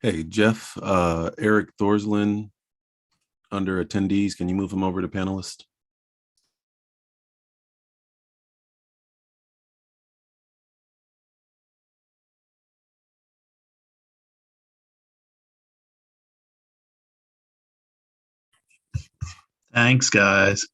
Hey, Jeff, Eric Thorslin under attendees. Can you move him over to panelist? Thanks, guys.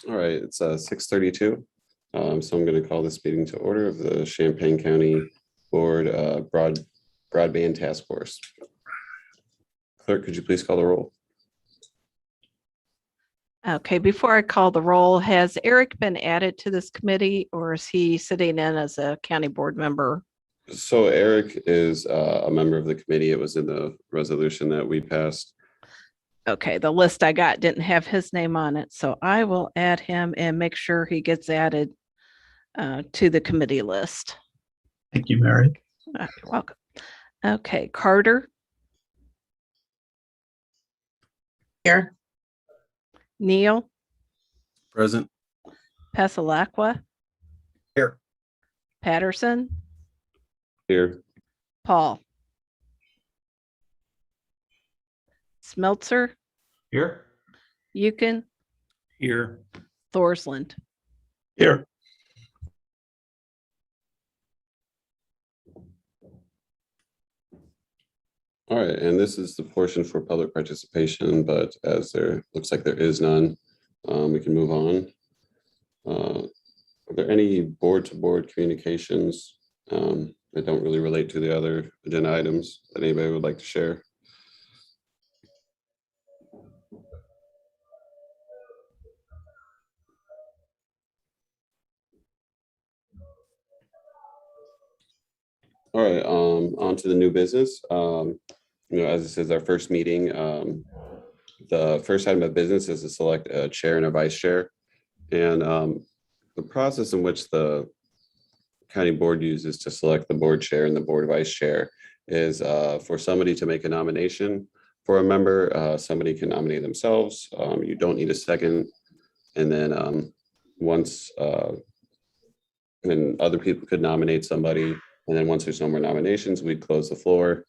All right, it's 6:32. So I'm going to call this meeting to order of the Champaign County Board Broadband Task Force. Clerk, could you please call the roll? Okay, before I call the roll, has Eric been added to this committee or is he sitting in as a county board member? So Eric is a member of the committee. It was in the resolution that we passed. Okay, the list I got didn't have his name on it, so I will add him and make sure he gets added to the committee list. Thank you, Mary. You're welcome. Okay, Carter. Here. Neil. Present. Pasalacqua. Here. Patterson. Here. Paul. Smeltzer. Here. Yukon. Here. Thorsland. Here. All right, and this is the portion for public participation, but as there looks like there is none, we can move on. Are there any board-to-board communications that don't really relate to the other agenda items that anybody would like to share? All right, on to the new business. As this is our first meeting, the first item of business is to select a chair and a vice chair. And the process in which the county board uses to select the board chair and the board vice chair is for somebody to make a nomination for a member. Somebody can nominate themselves. You don't need a second. And then then other people could nominate somebody. And then once there's no more nominations, we'd close the floor,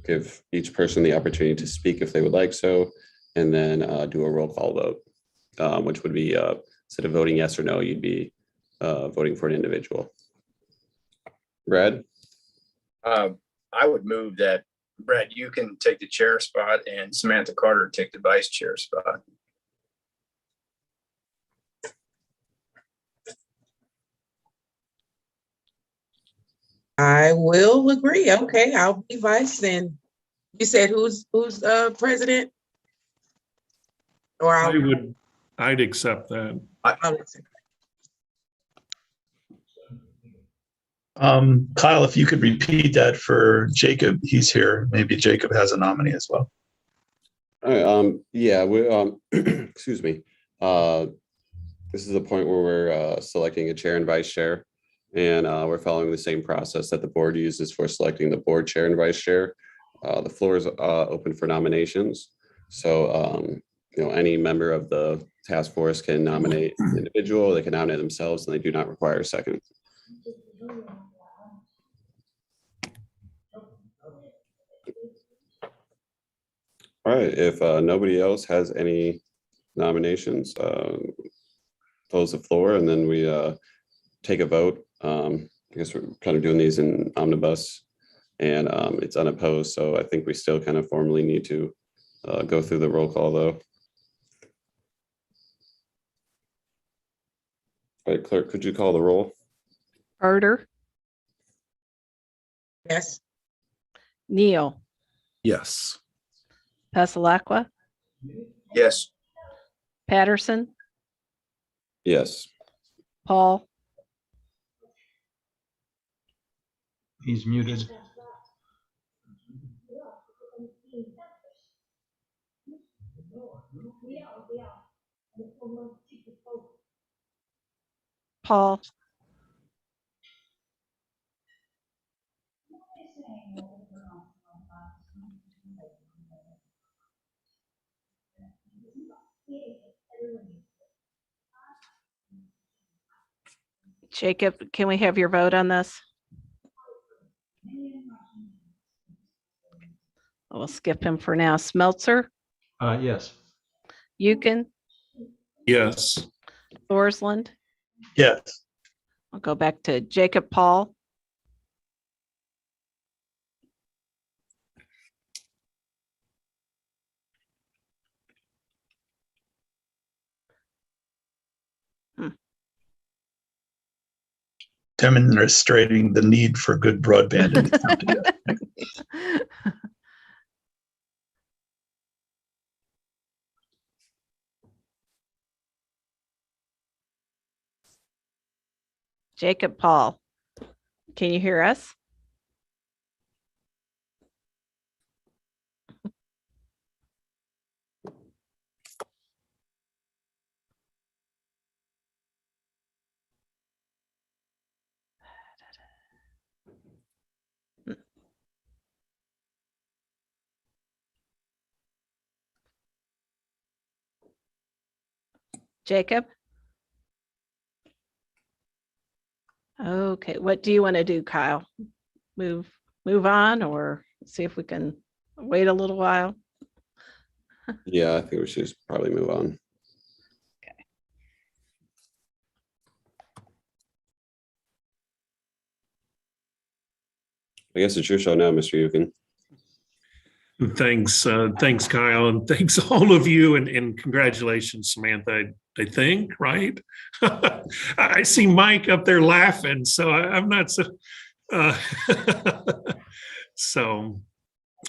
give each person the opportunity to speak if they would like so, and then do a roll call vote, which would be instead of voting yes or no, you'd be voting for an individual. Brad? I would move that, Brad, you can take the chair spot and Samantha Carter take the vice chair spot. I will agree. Okay, I'll be vice then. You said who's president? Or I'd accept that. Kyle, if you could repeat that for Jacob, he's here. Maybe Jacob has a nominee as well. All right, yeah, we excuse me. This is the point where we're selecting a chair and vice chair, and we're following the same process that the board uses for selecting the board chair and vice chair. The floor is open for nominations. So, any member of the task force can nominate an individual, they can nominate themselves, and they do not require a second. All right, if nobody else has any nominations, close the floor and then we take a vote. I guess we're kind of doing these in omnibus and it's unopposed. So I think we still kind of formally need to go through the roll call though. All right, clerk, could you call the roll? Carter. Yes. Neil. Yes. Pasalacqua. Yes. Patterson. Yes. Paul. He's muted. Paul. Jacob, can we have your vote on this? We'll skip him for now. Smeltzer. Yes. Yukon. Yes. Thorsland. Yes. I'll go back to Jacob Paul. demonstrating the need for good broadband in the county. Jacob Paul, can you hear us? Jacob? Okay, what do you want to do, Kyle? Move on, or see if we can wait a little while? Yeah, I think we should just probably move on. I guess it's your show now, Mr. Yukin. Thanks, thanks, Kyle, and thanks all of you, and congratulations, Samantha. I think, right? I see Mike up there laughing, so I'm not so. So,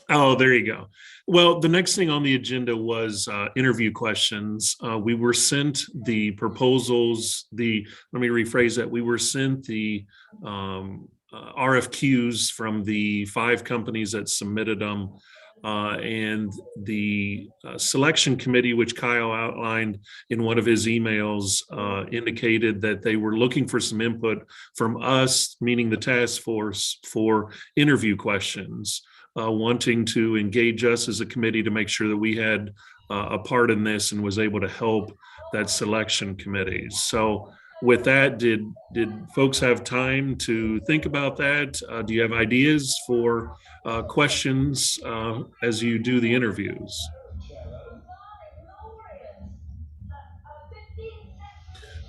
oh, there you go. Well, the next thing on the agenda was interview questions. We were sent the proposals. Let me rephrase that. We were sent the RFQs from the 5 companies that submitted them. And the selection committee, which Kyle outlined in one of his emails, indicated that they were looking for some input from us, meaning the task force, for interview questions, wanting to engage us as a committee to make sure that we had a part in this and was able to help that selection committee. So with that, did folks have time to think about that? Do you have ideas for questions as you do the interviews?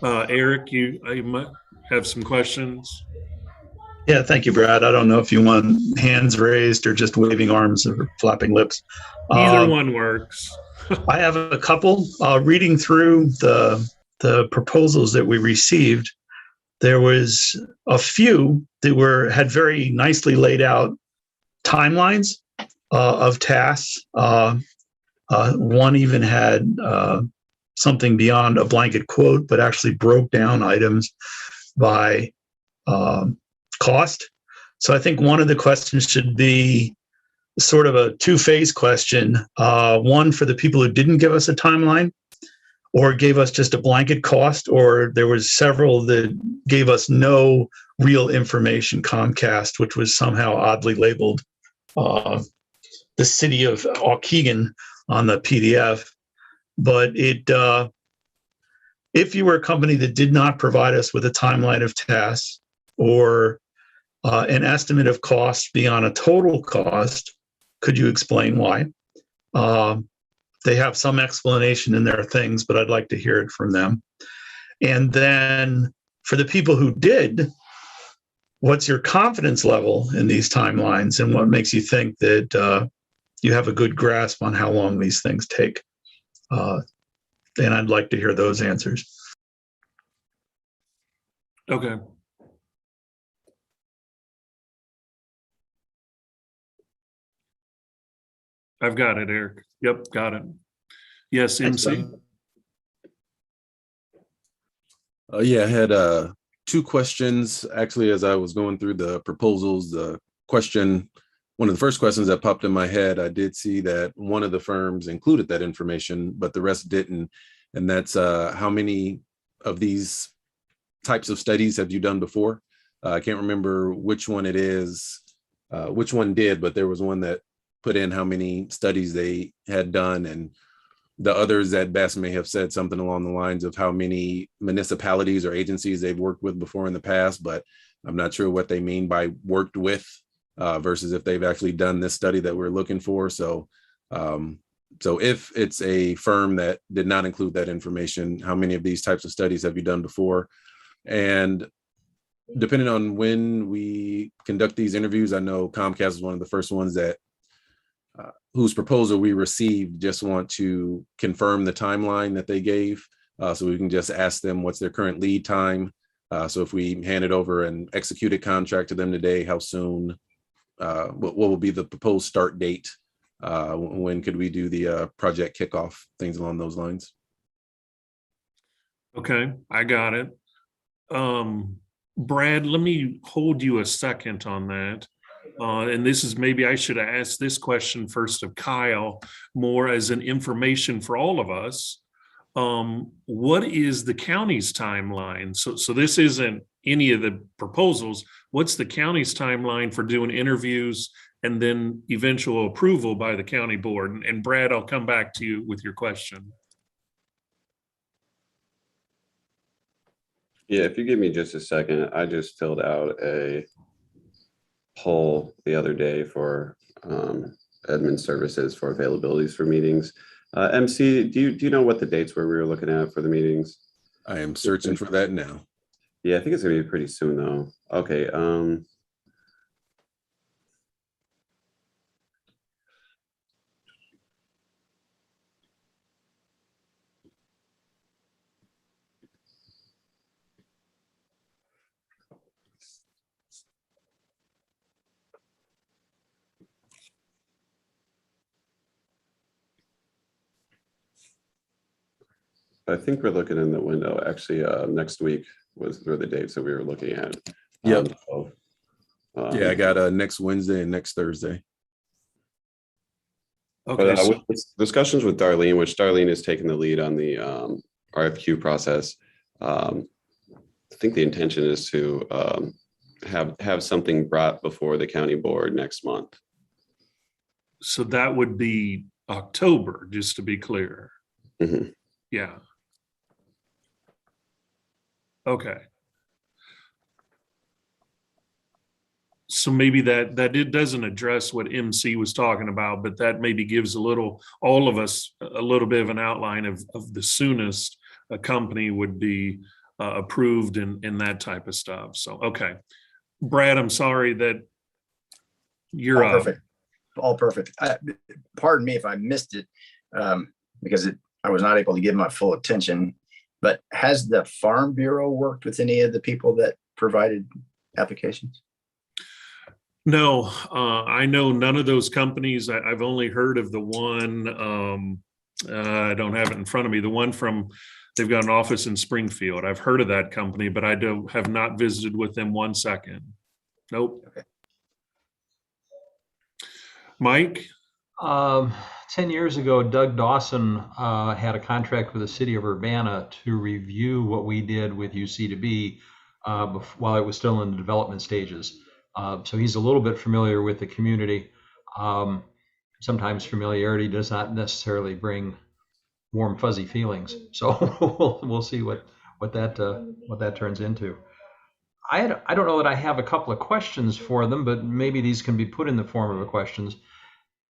Eric, you might have some questions. Yeah, thank you, Brad. I don't know if you want hands raised or just waving arms or flapping lips. Either one works. I have a couple. Reading through the proposals that we received, there was a few that had very nicely laid out timelines of tasks. One even had something beyond a blanket quote, but actually broke down items by cost. So I think one of the questions should be sort of a two-phase question. One for the people who didn't give us a timeline or gave us just a blanket cost, or there was several that gave us no real information. Comcast, which was somehow oddly labeled the city of Waukegan on the PDF. But if you were a company that did not provide us with a timeline of tasks or an estimate of cost beyond a total cost, could you explain why? They have some explanation in their things, but I'd like to hear it from them. And then for the people who did, what's your confidence level in these timelines, and what makes you think that you have a good grasp on how long these things take? And I'd like to hear those answers. Okay. I've got it, Eric. Yep, got it. Yes, MC. Yeah, I had 2 questions. Actually, as I was going through the proposals, one of the first questions that popped in my head, I did see that one of the firms included that information, but the rest didn't. And that's how many of these types of studies have you done before? I can't remember which one it is, which one did, but there was one that put in how many studies they had done, and the others at best may have said something along the lines of how many municipalities or agencies they've worked with before in the past, but I'm not sure what they mean by worked with versus if they've actually done this study that we're looking for. So if it's a firm that did not include that information, how many of these types of studies have you done before? And depending on when we conduct these interviews, I know Comcast is one of the first ones that whose proposal we received just want to confirm the timeline that they gave. So we can just ask them what's their current lead time So if we hand it over and execute a contract to them today, how soon? What will be the proposed start date? When could we do the project kickoff? Things along those lines. Okay, I got it. Brad, let me hold you a second on that. And this is, maybe I should have asked this question first of Kyle, more as an information for all of us. What is the county's timeline? So this isn't any of the proposals. What's the county's timeline for doing interviews and then eventual approval by the county board? And Brad, I'll come back to you with your question. Yeah, if you give me just a second, I just filled out a poll the other day for admin services for availabilities for meetings. MC, do you know what the dates were we were looking at for the meetings? I am searching for that now. Yeah, I think it's gonna be pretty soon though. Okay. I think we're looking in the window. Actually, next week were the dates that we were looking at. Yep. Yeah, I got next Wednesday and next Thursday. Okay, But with discussions with Darlene, which Darlene is taking the lead on the RFQ process, I think the intention is to have something brought before the county board next month. so that would be October, just to be clear. Mhm. Yeah. Okay. So maybe that it doesn't address what MC was talking about, but that maybe gives all of us a little bit of an outline of the soonest a company would be approved and that type of stuff. So, okay. Brad, I'm sorry that you're All perfect. All perfect. Pardon me if I missed it, because I was not able to give my full attention, but has the Farm Bureau worked with any of the people that provided applications? No, I know none of those companies. I've only heard of the one, I don't have it in front of me, the one they've got an office in Springfield. I've heard of that company, but I have not visited with them 1 second. Nope. Okay. Mike? 10 years ago, Doug Dawson had a contract with the city of Urbana to review what we did with UC2B while it was still in the development stages. So he's a little bit familiar with the community. Sometimes familiarity does not necessarily bring warm, fuzzy feelings. So we'll see what that turns into. I don't know that I have a couple of questions for them, but maybe these can be put in the form of questions.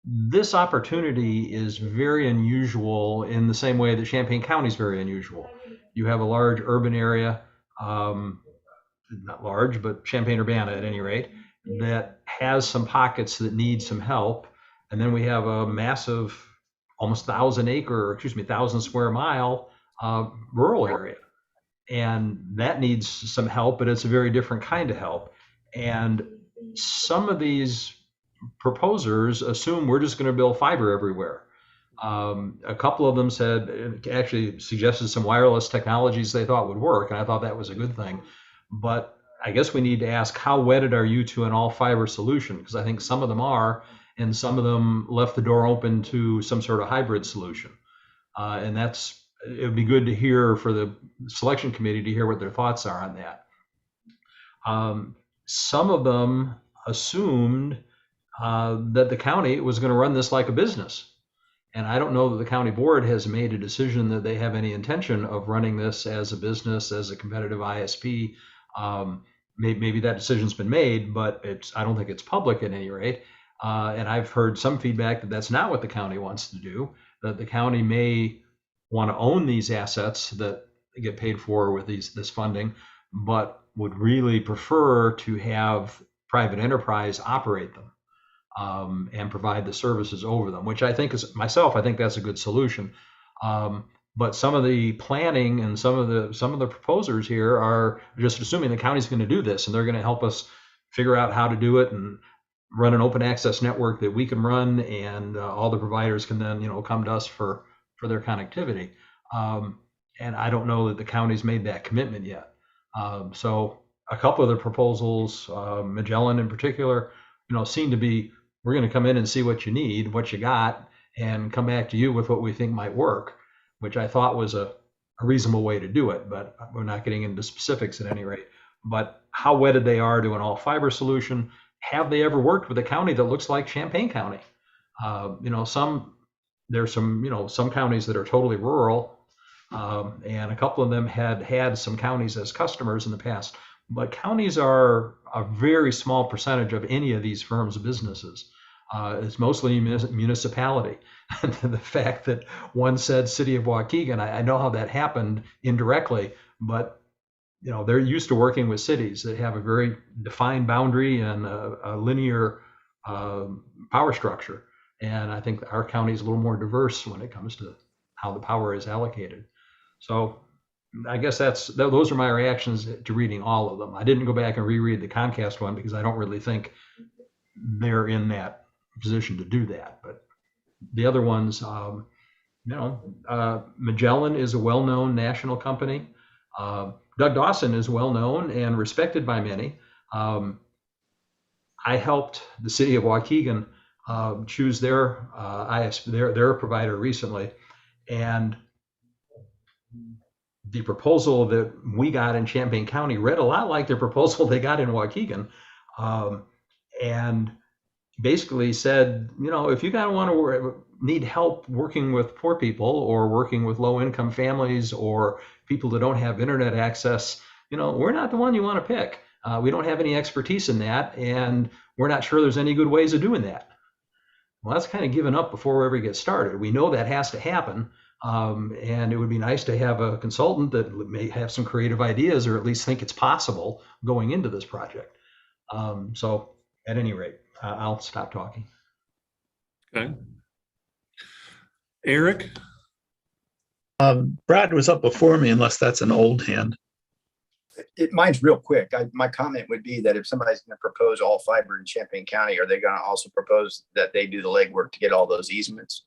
This opportunity is very unusual in the same way that Champaign County is very unusual. You have a large urban area, not large, but Champaign-Urbana at any rate, that has some pockets that need some help. And then we have a massive, almost 1,000 square mile rural area. And that needs some help, but it's a very different kind of help. And some of these proposers assume we're just going to build fiber everywhere. A couple of them actually suggested some wireless technologies they thought would work, and I thought that was a good thing. But I guess we need to ask, how wedded are you to an all fiber solution? Because I think some of them are, and some of them left the door open to some sort of hybrid solution. And it would be good to hear for the selection committee to hear what their thoughts are on that. Some of them assumed that the county was going to run this like a business. And I don't know that the county board has made a decision that they have any intention of running this as a business, as a competitive ISP. Maybe that decision's been made, but I don't think it's public at any rate. And I've heard some feedback that that's not what the county wants to do, that the county may want to own these assets that get paid for with this funding, but would really prefer to have private enterprise operate them. And provide the services over them, which I think that's a good solution. But some of the planning and some of the proposers here are just assuming the county's going to do this, and they're going to help us figure out how to do it and run an open access network that we can run, and all the providers can then come to us for their connectivity. And I don't know that the county's made that commitment yet. So a couple of the proposals, Magellan in particular, seem to be, we're going to come in and see what you need, what you got, and come back to you with what we think might work, which I thought was a reasonable way to do it, but we're not getting into specifics at any rate. But how wedded they are to an all fiber solution, have they ever worked with a county that looks like Champaign County? There's some counties that are totally rural, and a couple of them had some counties as customers in the past, but counties are a very small percentage of any of these firms' businesses. It's mostly municipality. And the fact that one said City of Waukegan, I know how that happened indirectly, but they're used to working with cities that have a very defined boundary and a linear power structure. And I think our county is a little more diverse when it comes to how the power is allocated. So I guess those are my reactions to reading all of them. I didn't go back and reread the Comcast one because I don't really think they're in that position to do that. But the other ones, Magellan is a well-known national company. Doug Dawson is well-known and respected by many. I helped the city of Waukegan choose their their provider recently, and the proposal that we got in Champaign County read a lot like the proposal they got in Waukegan, and basically said, if you need help working with poor people or working with low-income families or people that don't have internet access, we're not the one you want to pick. We don't have any expertise in that, and we're not sure there's any good ways of doing that. Well, that's kind of given up before we ever get started. We know that has to happen, and it would be nice to have a consultant that may have some creative ideas or at least think it's possible going into this project. So at any rate, I'll stop talking. Okay. Eric? Brad was up before me, unless that's an old hand. Mine's real quick. My comment would be that if somebody's going to propose all fiber in Champaign County, are they going to also propose that they do the legwork to get all those easements?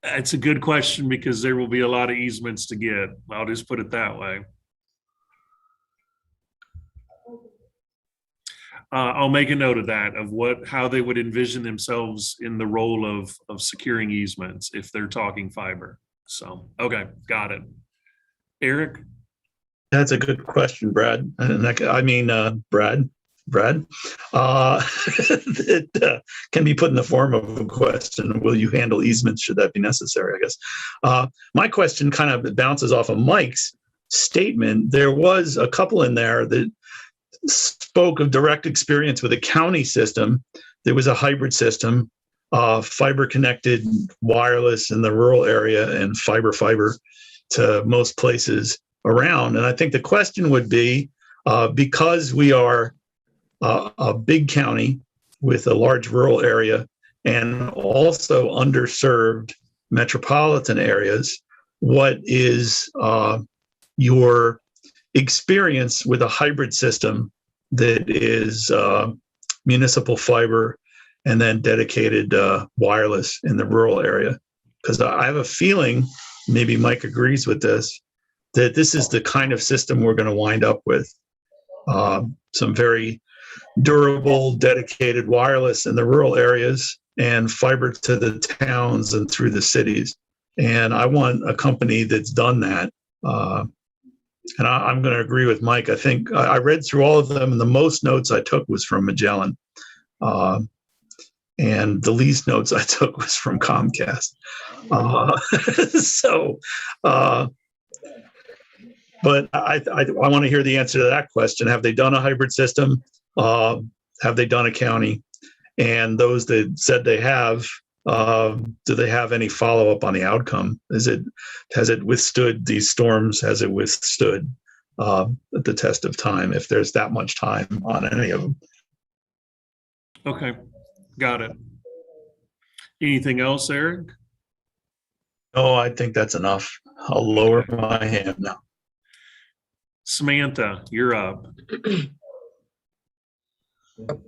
That's a good question because there will be a lot of easements to get. I'll just put it that way. I'll make a note of that, of how they would envision themselves in the role of securing easements if they're talking fiber. So, okay, got it. Eric? That's a good question, Brad. Brad, that can be put in the form of a question. Will you handle easements should that be necessary, I guess. My question kind of bounces off of Mike's statement. There was a couple in there that spoke of direct experience with a county system. There was a hybrid system, fiber connected wireless in the rural area and fiber to most places around. And I think the question would be, because we are a big county with a large rural area and also underserved metropolitan areas, what is your experience with a hybrid system that is municipal fiber and then dedicated wireless in the rural area? Because I have a feeling, maybe Mike agrees with this, that this is the kind of system we're going to wind up with. Some very durable, dedicated wireless in the rural areas and fiber to the towns and through the cities. And I want a company that's done that. And I'm going to agree with Mike. I think I read through all of them, and the most notes I took was from Magellan. And the least notes I took was from Comcast. But I want to hear the answer to that question. Have they done a hybrid system? Have they done a county? And those that said they have, do they have any follow-up on the outcome? Has it withstood these storms? Has it withstood the test of time, if there's that much time on any of them? Okay, got it. Anything else, Eric? Oh, I think that's enough. I'll lower my hand now. Samantha, you're up.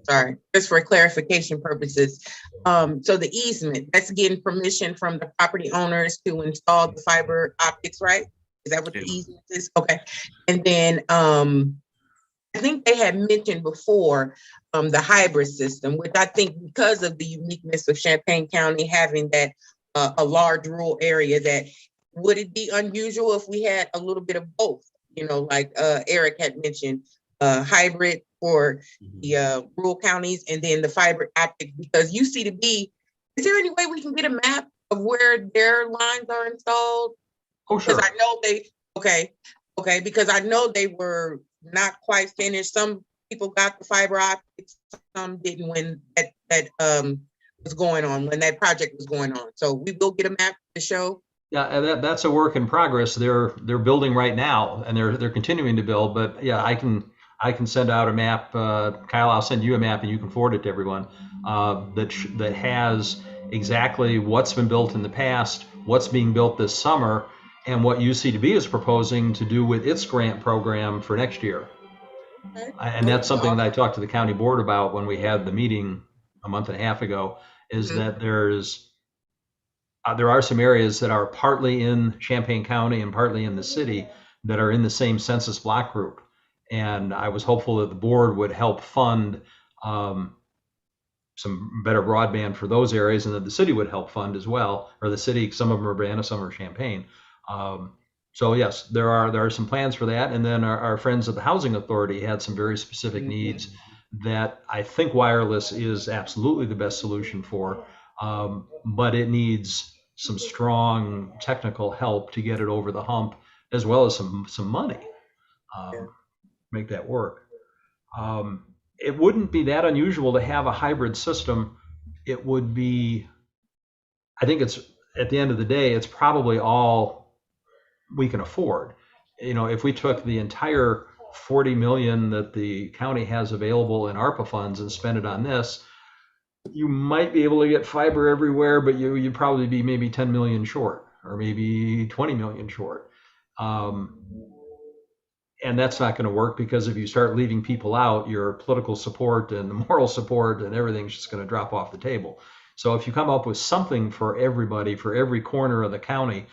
Sorry, just for clarification purposes. So the easement, that's getting permission from the property owners to install the fiber optics, right? Is that what the Yeah. easement is? Okay. And then, I think they had mentioned before, the hybrid system, which I think because of the uniqueness of Champaign County having that, a large rural area, that would it be unusual if we had a little bit of both? You know, like, Eric had mentioned, hybrid for the rural counties and then the fiber optic, because UC2B, is there any way we can get a map of where their lines are installed? Oh, sure. Because I know okay, because I know they were not quite finished. Some people got the fiber optics, some didn't when that was going on, when that project was going on. So we will get a map to show. Yeah, and that's a work in progress. They're building right now, and they're continuing to build. But yeah, I can send out a map. Kyle, I'll send you a map, and you can forward it to everyone. That has exactly what's been built in the past, what's being built this summer, and what UC2B is proposing to do with its grant program for next year. Okay. And that's something that I talked to the county board about when we had the meeting a month and a half ago. Is that there are some areas that are partly in Champaign County and partly in the city that are in the same census block group. And I was hopeful that the board would help fund some better broadband for those areas, and that the city would help fund as well, or the city, some of them are Urbana, some are Champaign. So yes, there are some plans for that. And then our friends at the Housing Authority had some very specific needs that I think wireless is absolutely the best solution for, but it needs some strong technical help to get it over the hump, as well as some money, make that work. It wouldn't be that unusual to have a hybrid system. It would be, I think it's, at the end of the day, it's probably all we can afford. You know, if we took the entire 40 million that the county has available in ARPA funds and spent it on this, you might be able to get fiber everywhere, but you'd probably be maybe 10 million short, or maybe 20 million short. And that's not going to work, because if you start leaving people out, your political support and the moral support and everything's just going to drop off the table. So if you come up with something for everybody, for every corner of the county,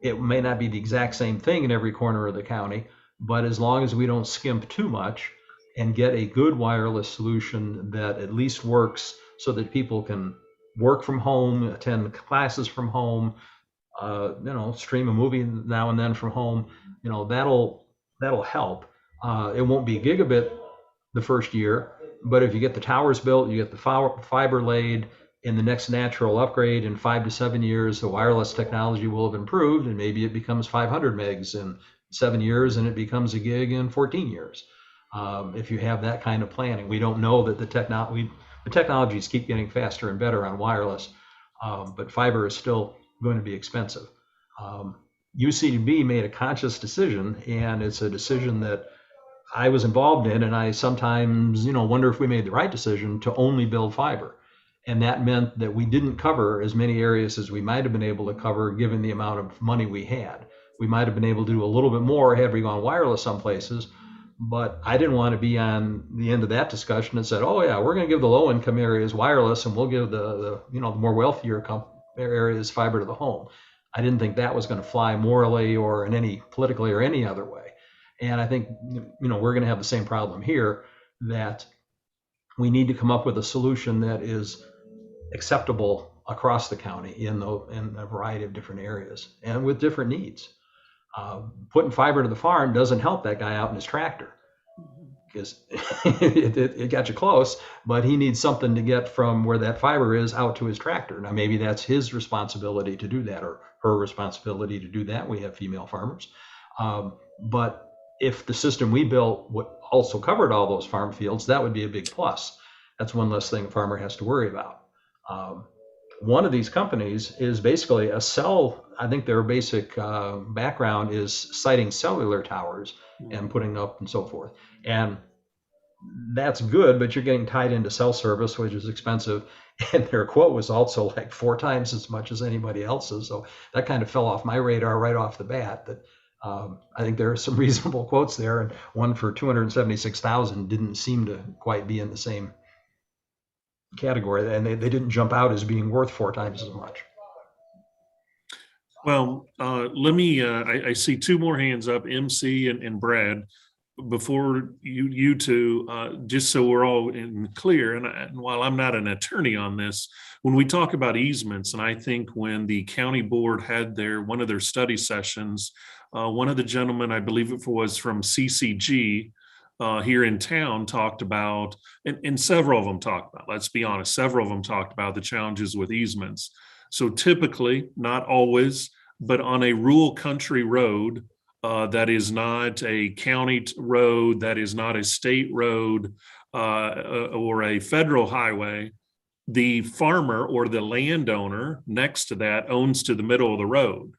it may not be the exact same thing in every corner of the county, but as long as we don't skimp too much and get a good wireless solution that at least works so that people can work from home, attend classes from home, stream a movie now and then from home, that'll help. It won't be gigabit the first year, but if you get the towers built, you get the fiber laid, in the next natural upgrade in 5 to 7 years, the wireless technology will have improved, and maybe it becomes 500 megs in 7 years, and it becomes a gig in 14 years. If you have that kind of planning, we don't know that the technologies keep getting faster and better on wireless, but fiber is still going to be expensive. UC2B made a conscious decision, and it's a decision that I was involved in, and I sometimes, wonder if we made the right decision to only build fiber. And that meant that we didn't cover as many areas as we might have been able to cover given the amount of money we had. We might have been able to do a little bit more had we gone wireless some places, but I didn't want to be on the end of that discussion and said, oh yeah, we're going to give the low income areas wireless and we'll give the more wealthier areas fiber to the home. I didn't think that was going to fly morally or in any politically or any other way. And I think, we're going to have the same problem here, that we need to come up with a solution that is acceptable across the county in a variety of different areas and with different needs. Putting fiber to the farm doesn't help that guy out in his tractor, because it got you close, but he needs something to get from where that fiber is out to his tractor. Now, maybe that's his responsibility to do that, or her responsibility to do that. We have female farmers. But if the system we built would also covered all those farm fields, that would be a big plus. That's one less thing a farmer has to worry about. One of these companies is basically a cell. I think their basic background is siting cellular towers and putting up and so forth. And that's good, but you're getting tied into cell service, which is expensive. And their quote was also like 4 times as much as anybody else's. So that kind of fell off my radar right off the bat. That I think there are some reasonable quotes there, and one for 276,000 didn't seem to quite be in the same category, and they didn't jump out as being worth 4 times as much. Well, let me, I see two more hands up, MC and Brad. Before you two, just so we're all in clear, and while I'm not an attorney on this, when we talk about easements, and I think when the county board had one of their study sessions, one of the gentlemen, I believe it was from CCG here in town, talked about, and several of them talked about, let's be honest, several of them talked about the challenges with easements. So typically, not always, but on a rural country road, that is not a county road, that is not a state road, or a federal highway, the farmer or the landowner next to that owns to the middle of the road.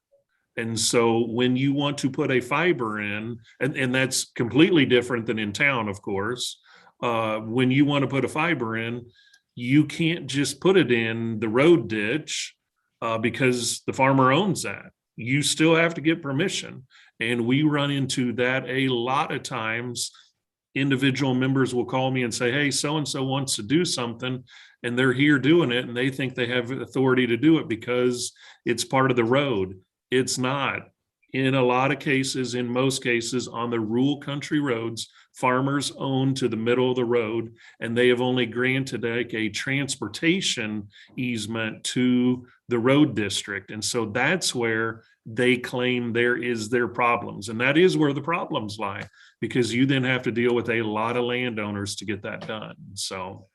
And so when you want to put a fiber in, and that's completely different than in town, of course, when you want to put a fiber in, you can't just put it in the road ditch because the farmer owns that. You still have to get permission. And we run into that a lot of times. Individual members will call me and say, hey, so-and-so wants to do something, and they're here doing it, and they think they have authority to do it because it's part of the road. It's not. In a lot of cases, in most cases, on the rural country roads, farmers own to the middle of the road, and they have only granted like a transportation easement to the road district. And so that's where they claim there is their problems. And that is where the problems lie, because you then have to deal with a lot of landowners to get that done. So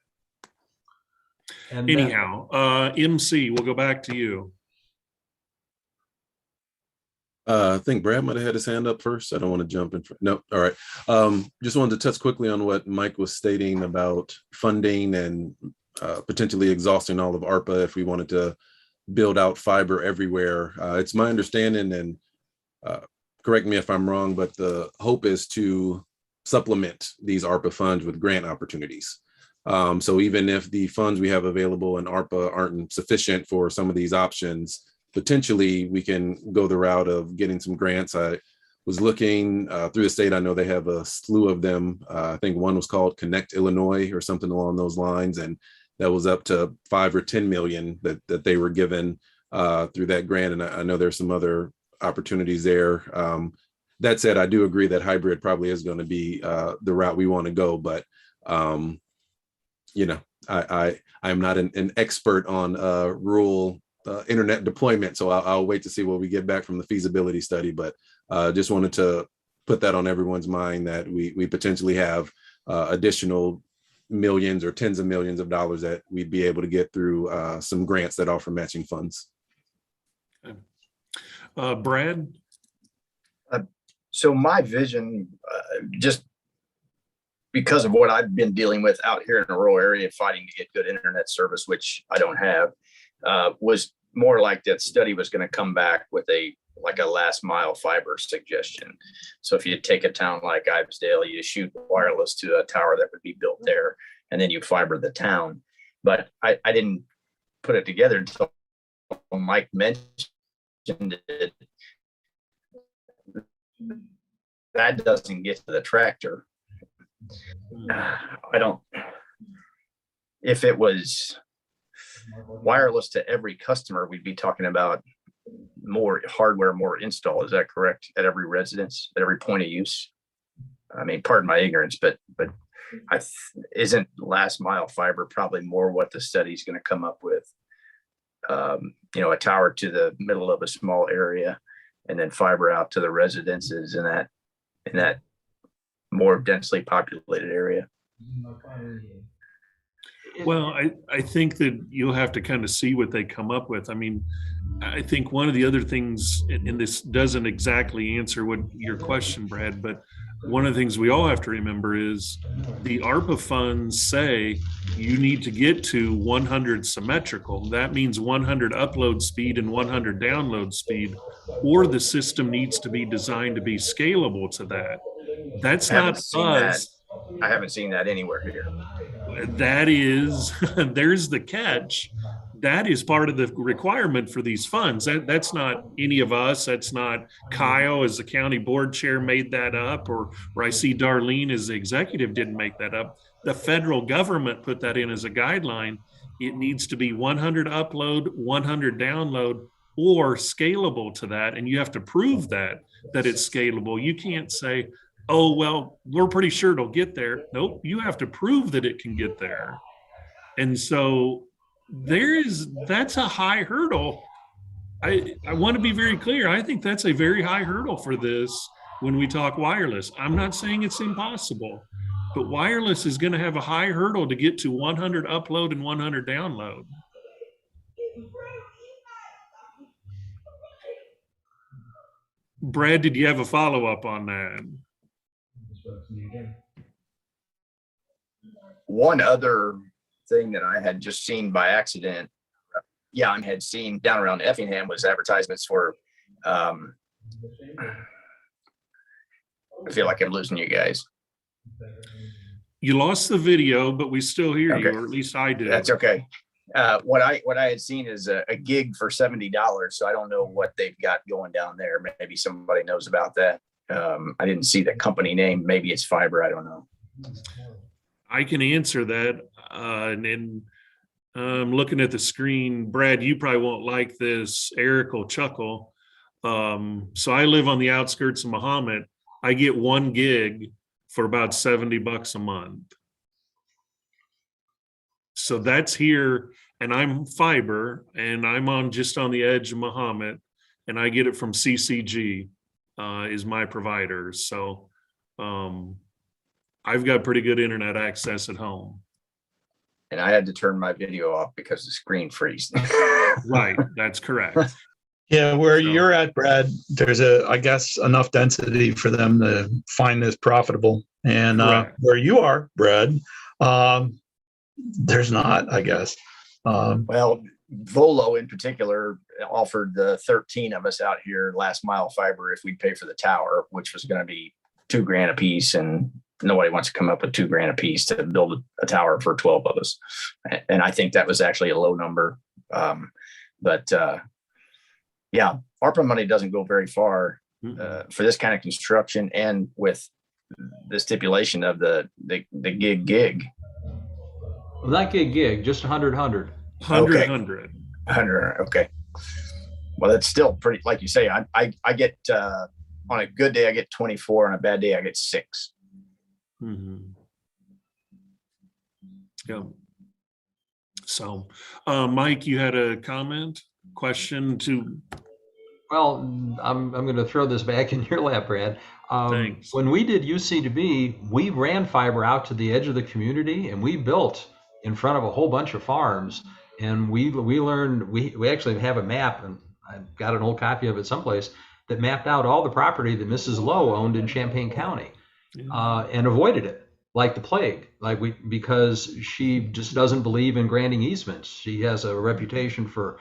And anyhow, MC, we'll go back to you. I think Brad might have had his hand up first. I don't want to jump in. No, all right. Just wanted to touch quickly on what Mike was stating about funding and potentially exhausting all of ARPA if we wanted to build out fiber everywhere. It's my understanding, and correct me if I'm wrong, but the hope is to supplement these ARPA funds with grant opportunities. So even if the funds we have available in ARPA aren't sufficient for some of these options, potentially we can go the route of getting some grants. I was looking through the state. I know they have a slew of them. I think one was called Connect Illinois or something along those lines. And that was up to 5 or 10 million that they were given through that grant. And I know there's some other opportunities there. That said, I do agree that hybrid probably is going to be the route we want to go. But, you know, I'm not an expert on rural internet deployment. So I'll wait to see what we get back from the feasibility study. But just wanted to put that on everyone's mind that we potentially have additional millions or tens of millions of dollars that we'd be able to get through some grants that offer matching funds. Brad? So my vision, just because of what I've been dealing with out here in a rural area, fighting to get good internet service, which I don't have, was more like that study was going to come back with a last mile fiber suggestion. So if you take a town like Ibsdale, you shoot wireless to a tower that would be built there, and then you fiber the town. But I didn't put it together until Mike mentioned it. That doesn't get to the tractor. If it was wireless to every customer, we'd be talking about more hardware, more install. Is that correct? At every residence, at every point of use? I mean, pardon my ignorance, but isn't last mile fiber probably more what the study's going to come up with? A tower to the middle of a small area, and then fiber out to the residences in that more densely populated area. Well, I think that you'll have to kind of see what they come up with. I mean, I think one of the other things, and this doesn't exactly answer what your question, Brad, but one of the things we all have to remember is the ARPA funds say you need to get to 100 symmetrical. That means 100 upload speed and 100 download speed, or the system needs to be designed to be scalable to that. That's not us. I haven't seen that anywhere here. That is, there's the catch. That is part of the requirement for these funds. That's not any of us. That's not Kyle as the county board chair made that up, or I see Darlene as the executive didn't make that up. The federal government put that in as a guideline. It needs to be 100 upload, 100 download, or scalable to that. And you have to prove that it's scalable. You can't say, oh, well, we're pretty sure it'll get there. Nope, you have to prove that it can get there. And so that's a high hurdle. I want to be very clear. I think that's a very high hurdle for this when we talk wireless. I'm not saying it's impossible, but wireless is going to have a high hurdle to get to 100 upload and 100 download. Brad, did you have a follow-up on that? One other thing that I had just seen by accident, I had seen down around Effingham was advertisements for, I feel like I'm losing you guys. You lost the video, but we still hear you, Okay. or at least I do. That's okay. What I had seen is a gig for $70. So I don't know what they've got going down there. Maybe somebody knows about that. I didn't see the company name. Maybe it's fiber. I don't know. I can answer that. And then I'm looking at the screen. Brad, you probably won't like this. Eric will chuckle. So I live on the outskirts of Mahomet. I get 1 gig for about $70 a month. So that's here, and I'm fiber, and I'm just on the edge of Mahomet, and I get it from CCG is my provider. So I've got pretty good internet access at home. And I had to turn my video off because the screen freezed. Right, that's correct. Yeah, where So- you're at, Brad, there's I guess enough density for them to find this profitable. And Correct. where you are, Brad, there's not, I guess. Well, Volo in particular offered the 13 of us out here last mile fiber if we'd pay for the tower, which was going to be $2,000 a piece. And nobody wants to come up with $2,000 a piece to build a tower for 12 of us. And I think that was actually a low number. Yeah, ARPA money doesn't go very far for this kind of construction, and with the stipulation of the gig. Well, not gig, just 100. 100, Okay. 100. 100. Okay. Well, that's still pretty, like you say, I get, on a good day, I get 24. On a bad day, I get 6. Mhm. Yeah. So, Mike, you had a question to? Well, I'm going to throw this back in your lap, Brad. Thanks. When we did UC2B, we ran fiber out to the edge of the community, and we built in front of a whole bunch of farms. And we learned, we actually have a map, and I've got an old copy of it someplace, that mapped out all the property that Mrs. Lowe owned in Champaign County, and avoided it like the plague, because she just doesn't believe in granting easements. She has a reputation for,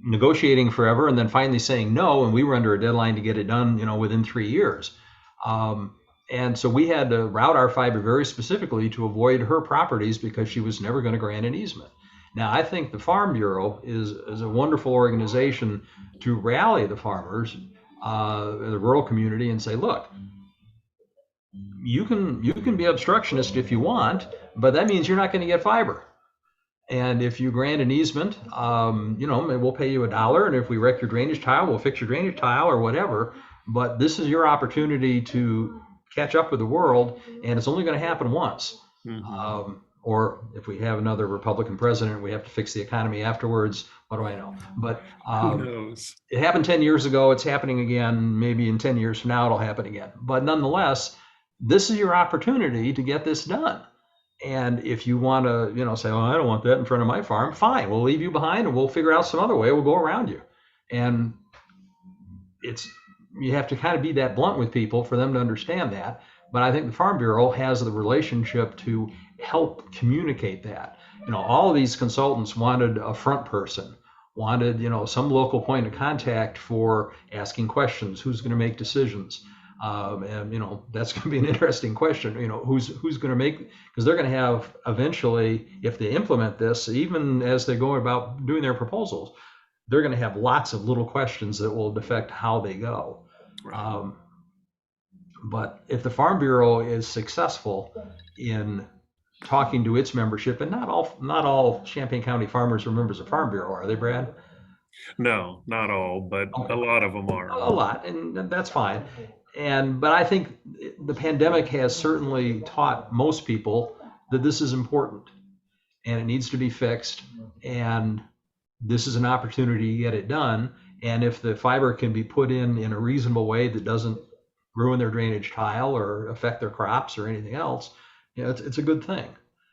negotiating forever and then finally saying no. And we were under a deadline to get it done, within 3 years. And so we had to route our fiber very specifically to avoid her properties because she was never going to grant an easement. Now, I think the Farm Bureau is a wonderful organization to rally the farmers, the rural community, and say, look, you can be obstructionist if you want, but that means you're not going to get fiber. And if you grant an easement, we'll pay you $1. And if we wreck your drainage tile, we'll fix your drainage tile or whatever. But this is your opportunity to catch up with the world, and it's only going to happen once. Mhm. Or if we have another Republican president, we have to fix the economy afterwards. What do I know? But Who knows? it happened 10 years ago. It's happening again. Maybe in 10 years from now, it'll happen again. But nonetheless, this is your opportunity to get this done. And if you want to, say, oh, I don't want that in front of my farm, fine. We'll leave you behind and we'll figure out some other way. We'll go around you. And you have to kind of be that blunt with people for them to understand that. But I think the Farm Bureau has the relationship to help communicate that. All of these consultants wanted a front person, wanted, some local point of contact for asking questions, who's going to make decisions. And that's going to be an interesting question. Who's going to make, because they're going to have eventually, if they implement this, even as they go about doing their proposals, they're going to have lots of little questions that will affect how they go. Right. But if the Farm Bureau is successful in talking to its membership, and not all Champaign County farmers are members of Farm Bureau, are they, Brad? No, not all, but Okay. a lot of them are. A lot, and that's fine. But I think the pandemic has certainly taught most people that this is important and it needs to be fixed. And this is an opportunity to get it done. And if the fiber can be put in a reasonable way that doesn't ruin their drainage tile or affect their crops or anything else, it's a good thing.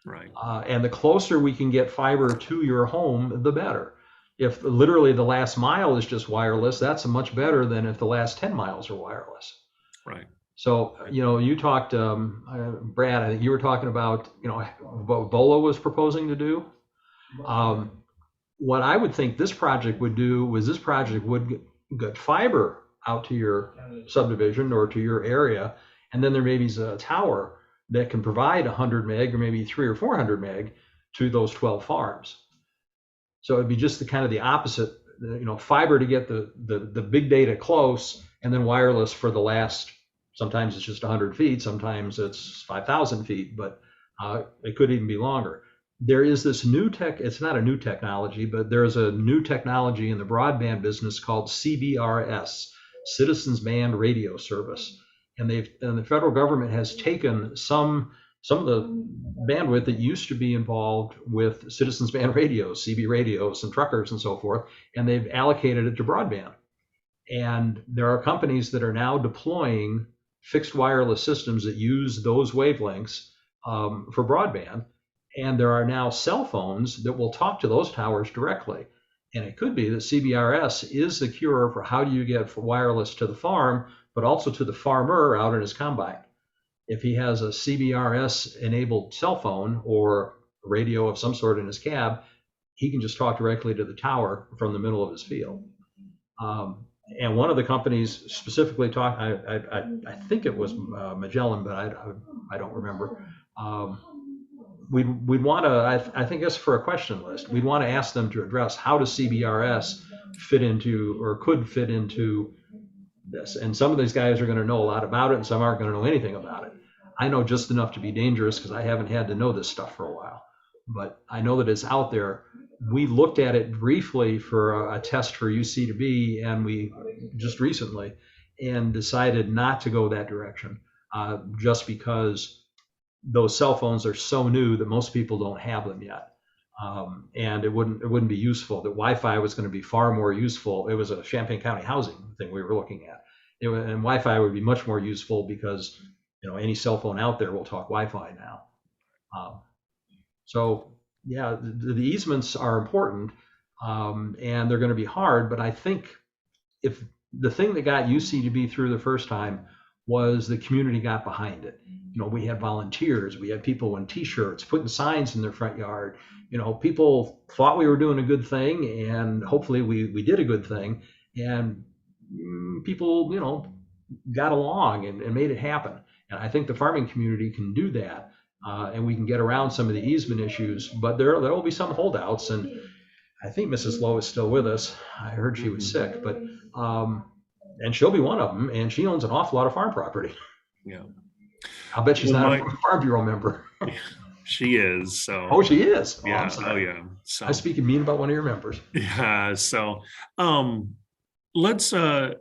Right. And the closer we can get fiber to your home, the better. If literally the last mile is just wireless, that's much better than if the last 10 miles are wireless. Right. So, you talked, Brad, I think you were talking about, what BOLA was proposing to do. What I would think this project would do was this project would get fiber out to your subdivision or to your area. And then there maybe is a tower that can provide 100 meg or maybe 300 or 400 meg to those 12 farms. So it'd be just the kind of the opposite, fiber to get the big data close, and then wireless for the last, sometimes it's just 100 feet, sometimes it's 5,000 feet, but it could even be longer. There is this new tech, it's not a new technology, but there's a new technology in the broadband business called CBRS, Citizens Band Radio Service. And the federal government has taken some of the bandwidth that used to be involved with citizens band radios, CB radios and truckers and so forth, and they've allocated it to broadband. And there are companies that are now deploying fixed wireless systems that use those wavelengths for broadband. And there are now cell phones that will talk to those towers directly. And it could be that CBRS is the cure for how do you get wireless to the farm, but also to the farmer out in his combine. If he has a CBRS enabled cell phone or radio of some sort in his cab, he can just talk directly to the tower from the middle of his field. And one of the companies specifically talked, I think it was Magellan, but I don't remember. We'd want to, I think it's for a question list, we'd want to ask them to address how does CBRS fit into, or could fit into this. And some of these guys are going to know a lot about it, and some aren't going to know anything about it. I know just enough to be dangerous because I haven't had to know this stuff for a while, but I know that it's out there. We looked at it briefly for a test for UC2B, and we just recently, and decided not to go that direction, just because those cell phones are so new that most people don't have them yet. And it wouldn't be useful. That Wi-Fi was going to be far more useful. It was a Champaign County housing thing we were looking at. And Wi-Fi would be much more useful because any cell phone out there will talk Wi-Fi now. So yeah, the easements are important, and they're going to be hard. But I think if the thing that got UC2B through the first time was the community got behind it. We had volunteers, we had people in T-shirts, putting signs in their front yard. People thought we were doing a good thing, and hopefully we did a good thing. And people, got along and made it happen. And I think the farming community can do that, and we can get around some of the easement issues. But there will be some holdouts, and I think Mrs. Lowe is still with us. I heard she was sick, but and she'll be one of them, and she owns an awful lot of farm property. Yeah. I'll bet she's not a Farm Bureau member. She is. So. Oh, she is. Yeah. Oh, yeah. So I speak mean about one of your members. Yeah. So let's. I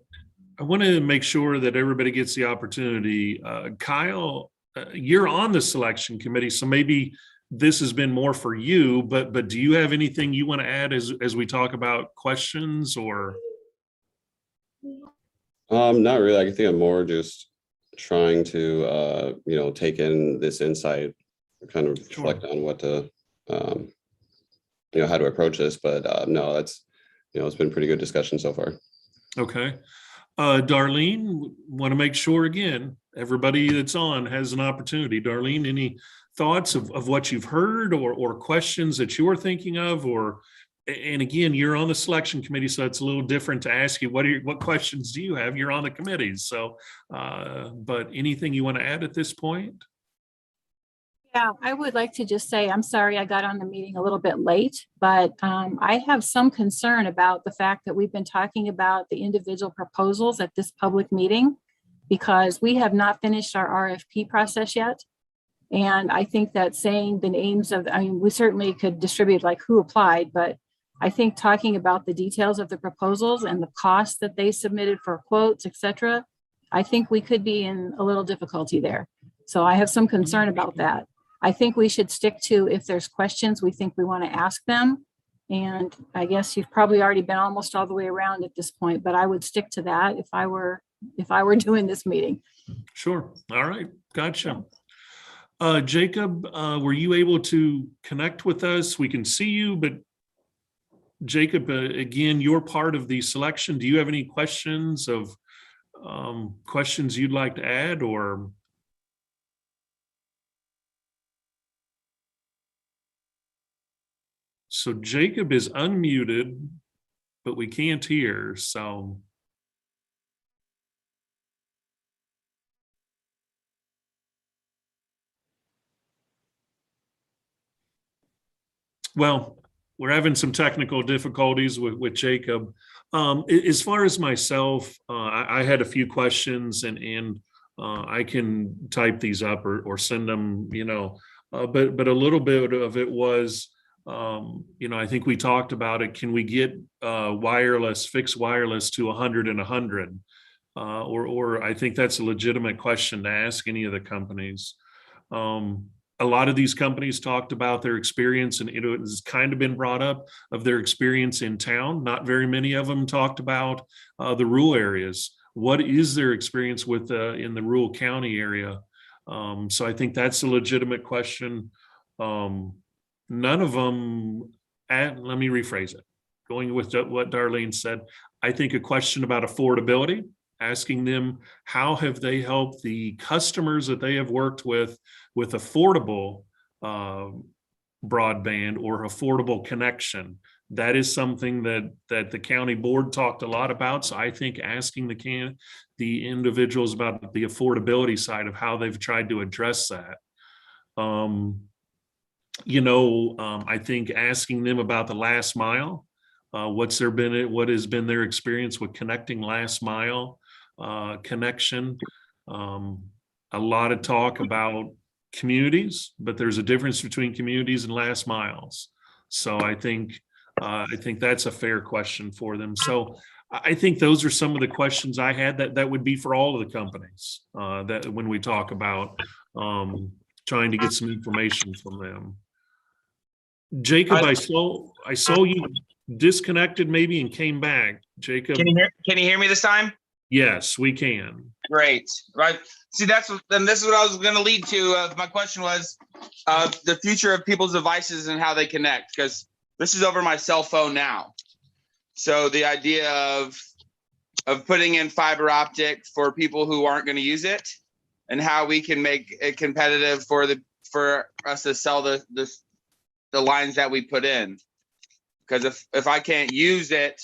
want to make sure that everybody gets the opportunity. Kyle, you're on the selection committee, so maybe this has been more for you. But do you have anything you want to add as we talk about questions or? Not really. I think I'm more just trying to, take in this insight, kind of reflect on what to, how to approach this. But no, that's, it's been pretty good discussion so far. Okay. Darlene, want to make sure again, everybody that's on has an opportunity. Darlene, any thoughts of what you've heard or questions that you're thinking of or and again, you're on the selection committee, so it's a little different to ask you, what questions do you have? You're on the committees. So, but anything you want to add at this point? Yeah, I would like to just say, I'm sorry I got on the meeting a little bit late, but I have some concern about the fact that we've been talking about the individual proposals at this public meeting because we have not finished our RFP process yet. And I think that saying the names of, I mean, we certainly could distribute like who applied, but I think talking about the details of the proposals and the costs that they submitted for quotes, et cetera, I think we could be in a little difficulty there. So I have some concern about that. I think we should stick to if there's questions we think we want to ask them. And I guess you've probably already been almost all the way around at this point, but I would stick to that if I were doing this meeting. Sure. All right. Gotcha. Jacob, were you able to connect with us? We can see you, but Jacob, again, you're part of the selection. Do you have any questions questions you'd like to add or? So Jacob is unmuted, but we can't hear, so. Well, we're having some technical difficulties with Jacob. As far as myself, I had a few questions and I can type these up or send them, but a little bit of it was, I think we talked about it. Can we get fixed wireless to 100 and 100? Or I think that's a legitimate question to ask any of the companies. A lot of these companies talked about their experience, and it has kind of been brought up of their experience in town. Not very many of them talked about the rural areas. What is their experience with in the rural county area? So I think that's a legitimate question. None of them, let me rephrase it. Going with what Darlene said, I think a question about affordability, asking them how have they helped the customers that they have worked with affordable broadband or affordable connection. That is something that the county board talked a lot about. So I think asking the individuals about the affordability side of how they've tried to address that. I think asking them about the last mile, what has been their experience with connecting last mile connection. A lot of talk about communities, but there's a difference between communities and last miles. So I think that's a fair question for them. So I think those are some of the questions I had that would be for all of the companies that when we talk about trying to get some information from them. Jacob, I saw you disconnected maybe and came back. Jacob, can you hear me this time? Yes, we can. Great. Right. See, this is what I was going to lead to. My question was the future of people's devices and how they connect, because this is over my cell phone now. So the idea of putting in fiber optic for people who aren't going to use it, and how we can make it competitive for us to sell the lines that we put in. Because if I can't use it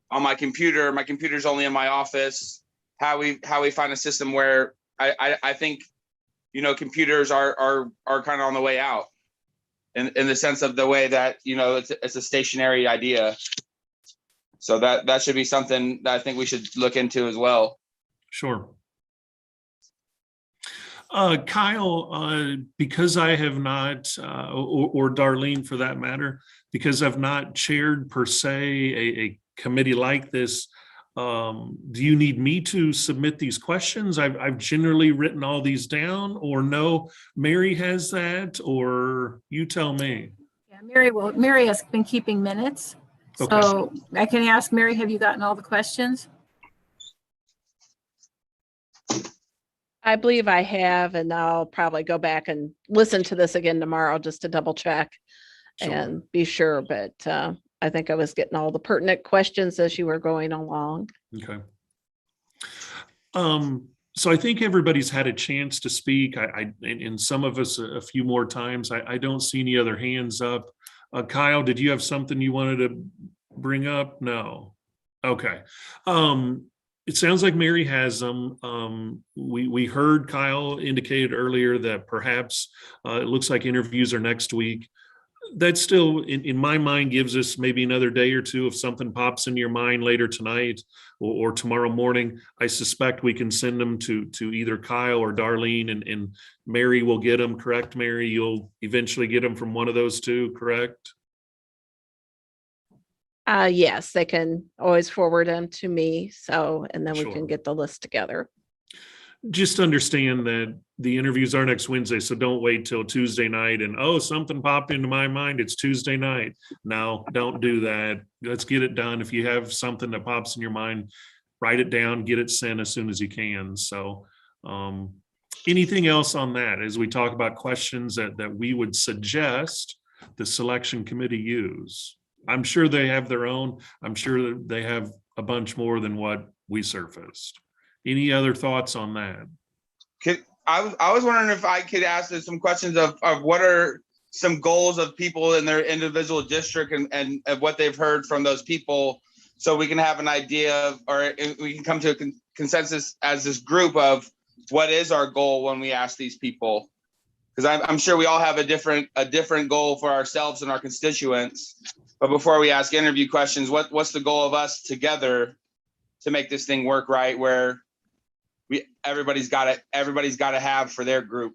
on my computer's only in my office, how we find a system where I think, computers are kind of on the way out in the sense of the way that, it's a stationary idea. So that should be something that I think we should look into as well. Sure. Kyle, because I have not, or Darlene for that matter, because I've not chaired per se a committee like this, do you need me to submit these questions? I've generally written all these down, or no, Mary has that, or you tell me. Yeah, Mary has been keeping minutes. Okay. So I can ask Mary, have you gotten all the questions? I believe I have, and I'll probably go back and listen to this again tomorrow just to double check and be sure. But I think I was getting all the pertinent questions as you were going along. Okay. So I think everybody's had a chance to speak. And some of us a few more times. I don't see any other hands up. Kyle, did you have something you wanted to bring up? No. Okay. It sounds like Mary has them. We heard Kyle indicated earlier that perhaps it looks like interviews are next week. That still, in my mind, gives us maybe another day or two. If something pops into your mind later tonight or tomorrow morning, I suspect we can send them to either Kyle or Darlene, and Mary will get them. Correct, Mary? You'll eventually get them from one of those two, correct? Yes, they can always forward them to me. So, and then we Sure. can get the list together. Just understand that the interviews are next Wednesday, so don't wait till Tuesday night and, oh, something popped into my mind, it's Tuesday night. No, don't do that. Let's get it done. If you have something that pops in your mind, write it down, get it sent as soon as you can. So anything else on that as we talk about questions that we would suggest the selection committee use? I'm sure they have their own. I'm sure that they have a bunch more than what we surfaced. Any other thoughts on that? I was wondering if I could ask some questions of what are some goals of people in their individual district and what they've heard from those people, so we can have an idea of, or we can come to a consensus as this group of what is our goal when we ask these people. Because I'm sure we all have a different goal for ourselves and our constituents. But before we ask interview questions, what's the goal of us together to make this thing work right, where everybody's got to have for their group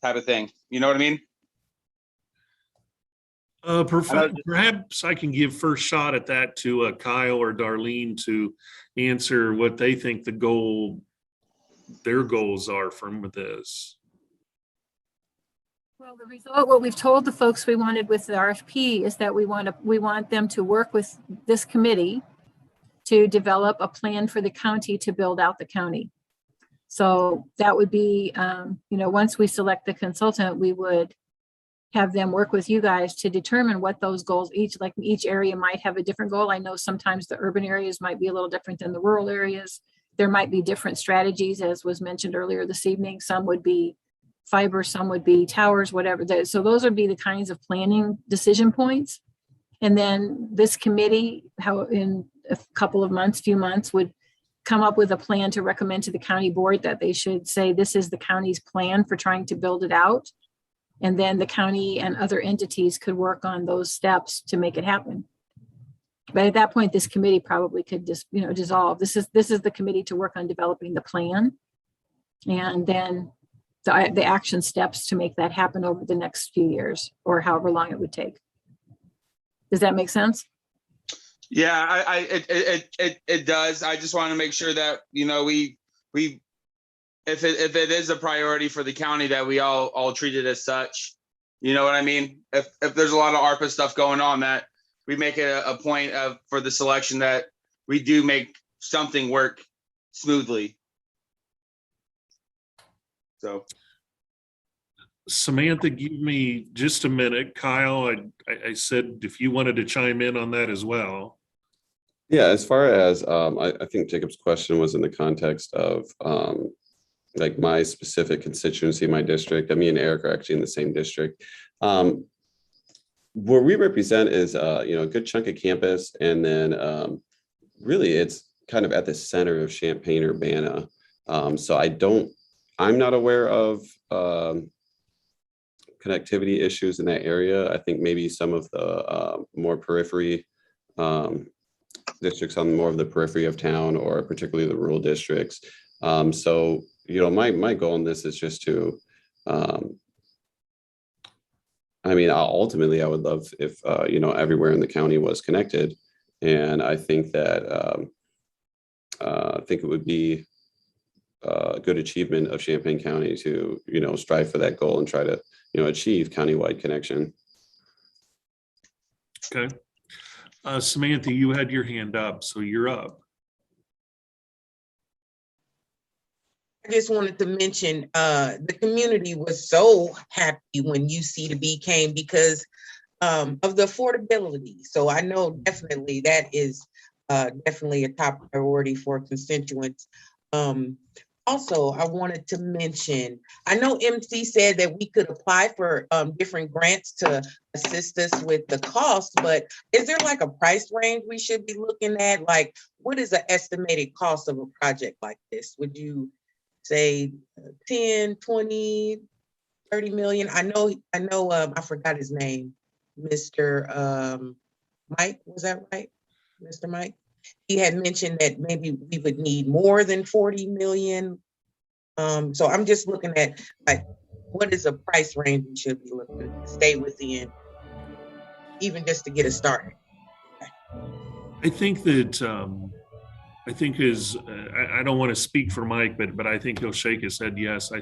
type of thing. You know what I mean? Perhaps I can give first shot at that to Kyle or Darlene to answer what they think their goals are from this. Well, the result, what we've told the folks we wanted with the RFP is that we want them to work with this committee to develop a plan for the county to build out the county. So that would be, once we select the consultant, we would have them work with you guys to determine what those goals, each area might have a different goal. I know sometimes the urban areas might be a little different than the rural areas. There might be different strategies, as was mentioned earlier this evening. Some would be fiber, some would be towers, whatever. So those would be the kinds of planning decision points. And then this committee, how in a few months, would come up with a plan to recommend to the county board that they should say, this is the county's plan for trying to build it out. And then the county and other entities could work on those steps to make it happen. But at that point, this committee probably could just, dissolve. This is the committee to work on developing the plan. And then the action steps to make that happen over the next few years, or however long it would take. Does that make sense? Yeah, it does. I just want to make sure that, we if it is a priority for the county, that we all treat it as such. You know what I mean? If there's a lot of ARPA stuff going on, that we make it a point of, for the selection, that we do make something work smoothly. So, Samantha, give me just a minute. Kyle, I said if you wanted to chime in on that as well. Yeah, as far as I think Jacob's question was in the context of like my specific constituency, my district. Me and Eric are actually in the same district. Where we represent is a good chunk of campus, and then really it's kind of at the center of Champaign-Urbana. So I'm not aware of connectivity issues in that area. I think maybe some of the more periphery districts on more of the periphery of town, or particularly the rural districts. So, my goal in this is just to, ultimately I would love if, everywhere in the county was connected. And I think that, it would be a good achievement of Champaign County to, strive for that goal and try to, achieve countywide connection. Okay. Samantha, you had your hand up, so you're up. I just wanted to mention the community was so happy when UC2B came because of the affordability. So I know definitely that is definitely a top priority for constituents. Also, I wanted to mention, I know MC said that we could apply for different grants to assist us with the cost, but is there like a price range we should be looking at? Like, what is the estimated cost of a project like this? Would you say 10, 20, 30 million? I know, I forgot his name. Mr. Mike, was that right? Mr. Mike? He had mentioned that maybe we would need more than 40 million. So I'm just looking at like, what is a price range we should be looking to stay within, even just to get us started? I think that I think is I don't want to speak for Mike, but I think he'll shake his head yes.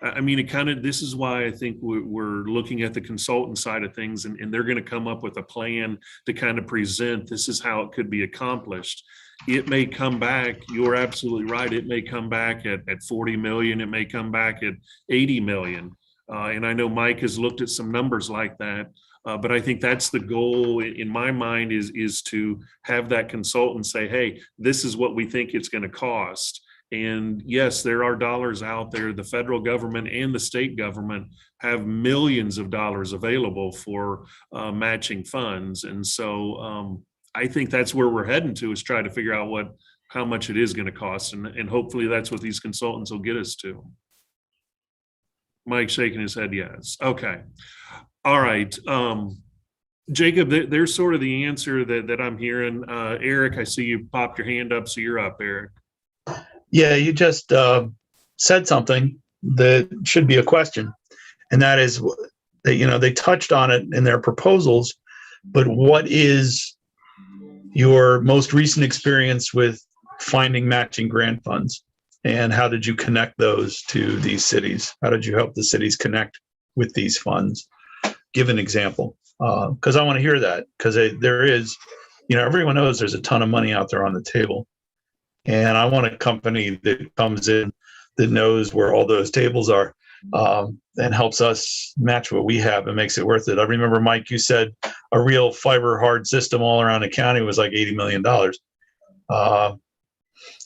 I mean, it kind of, this is why I think we're looking at the consultant side of things, and they're going to come up with a plan to kind of present this is how it could be accomplished. It may come back, you're absolutely right, it may come back at 40 million, it may come back at 80 million. And I know Mike has looked at some numbers like that. But I think that's the goal in my mind is to have that consultant say, hey, this is what we think it's going to cost. And yes, there are dollars out there. The federal government and the state government have millions of dollars available for matching funds. And so I think that's where we're heading to, is try to figure out how much it is going to cost. And hopefully that's what these consultants will get us to. Mike shaking his head yes. Okay. All right. Jacob, there's sort of the answer that I'm hearing. Eric, I see you popped your hand up, so you're up, Eric. Yeah, you just said something that should be a question, and that is that they touched on it in their proposals, but what is your most recent experience with finding matching grant funds, and how did you connect those to these cities? How did you help the cities connect with these funds? Give an example, because I want to hear that, because there is, everyone knows there's a ton of money out there on the table. And I want a company that comes in that knows where all those tables are and helps us match what we have and makes it worth it. I remember, Mike, you said a real fiber hard system all around the county was like $80 million.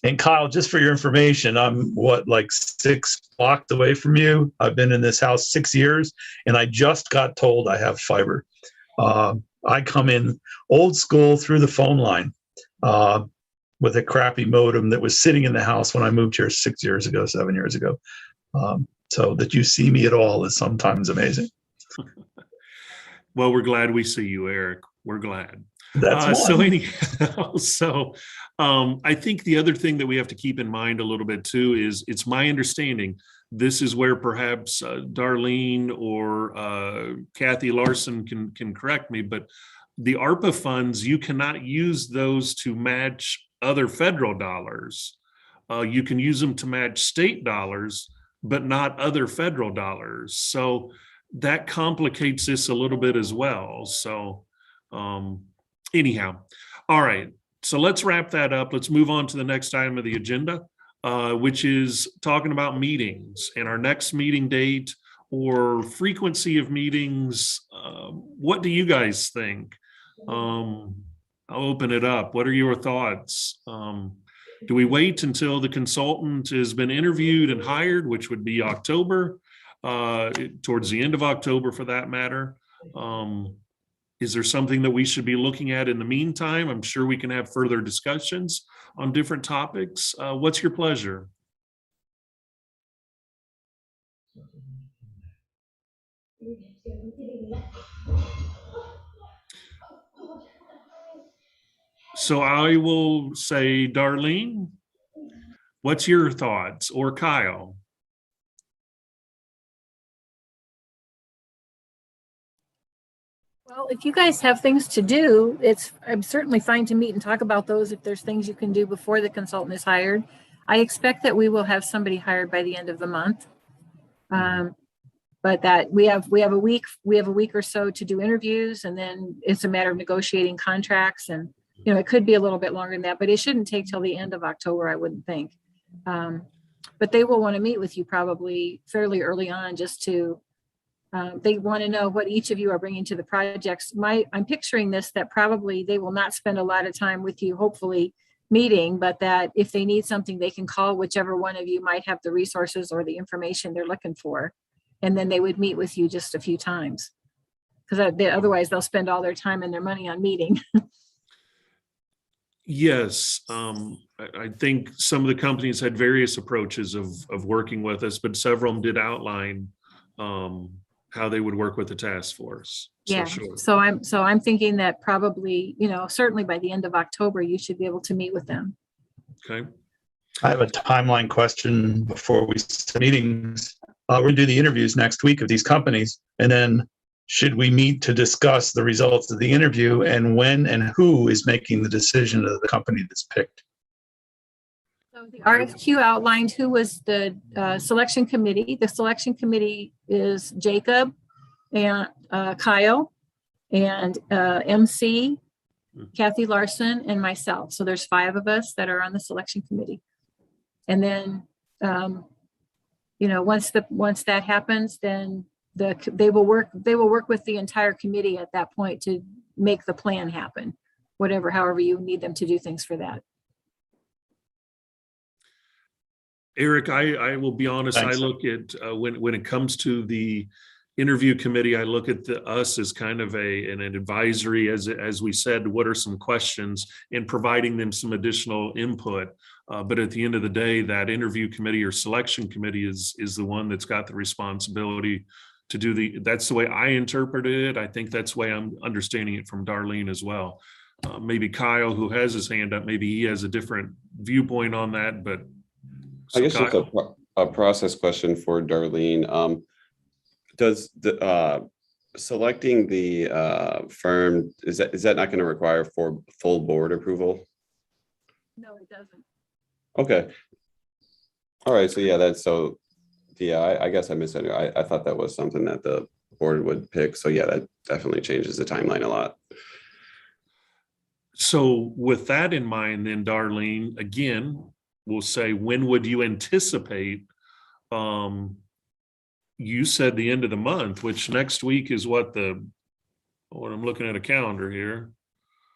And Kyle, just for your information, I'm like 6 blocks away from you. I've been in this house 6 years, and I just got told I have fiber. I come in old school through the phone line with a crappy modem that was sitting in the house when I moved here 7 years ago. So that you see me at all is sometimes amazing. Well, we're glad we see you, Eric. We're glad. That's so anyhow, I think the other thing that we have to keep in mind a little bit too is, it's my understanding, this is where perhaps Darlene or Kathy Larson can correct me, but the ARPA funds, you cannot use those to match other federal dollars. You can use them to match state dollars, but not other federal dollars. So that complicates this a little bit as well. So anyhow, all right. So let's wrap that up. Let's move on to the next item of the agenda, which is talking about meetings and our next meeting date or frequency of meetings. What do you guys think? I'll open it up. What are your thoughts? Do we wait until the consultant has been interviewed and hired, which would be October, towards the end of October for that matter? Is there something that we should be looking at in the meantime? I'm sure we can have further discussions on different topics. What's your pleasure? So I will say, Darlene, what's your thoughts? Or Kyle? Well, if you guys have things to do, I'm certainly fine to meet and talk about those if there's things you can do before the consultant is hired. I expect that we will have somebody hired by the end of the month. But that we have a week or so to do interviews, and then it's a matter of negotiating contracts, and it could be a little bit longer than that, but it shouldn't take till the end of October, I wouldn't think. But they will want to meet with you probably fairly early on, just to they want to know what each of you are bringing to the projects. I'm picturing this, that probably they will not spend a lot of time with you, hopefully meeting, but that if they need something, they can call whichever one of you might have the resources or the information they're looking for. And then they would meet with you just a few times. Because otherwise they'll spend all their time and their money on meeting. Yes, I think some of the companies had various approaches of working with us, but several of them did outline how they would work with the task force. So, Yeah. sure. So I'm thinking that probably, certainly by the end of October, you should be able to meet with them. Okay. I have a timeline question before we start meetings. We're going to do the interviews next week of these companies. And then should we meet to discuss the results of the interview and when and who is making the decision of the company that's picked? So the RFQ outlined who was the selection committee. The selection committee is Jacob and Kyle and MC, Kathy Larson, and myself. So there's 5 of us that are on the selection committee. And then, once that happens, then they will work with the entire committee at that point to make the plan happen, however you need them to do things for that. Eric, I will be honest. Thanks. I look at when it comes to the interview committee, I look at us as kind of an advisory, as we said, what are some questions, and providing them some additional input. But at the end of the day, that interview committee or selection committee is the one that's got the responsibility to do that's the way I interpreted it. I think that's the way I'm understanding it from Darlene as well. Maybe Kyle, who has his hand up, maybe he has a different viewpoint on that, but. I guess just a process question for Darlene. Does the selecting the firm, is that not going to require full board approval? No, it doesn't. Okay. All right. So yeah, I guess I misunderstood. I thought that was something that the board would pick. So yeah, that definitely changes the timeline a lot. So with that in mind, then Darlene, again, we'll say, when would you anticipate? You said the end of the month, which next week is what I'm looking at a calendar here.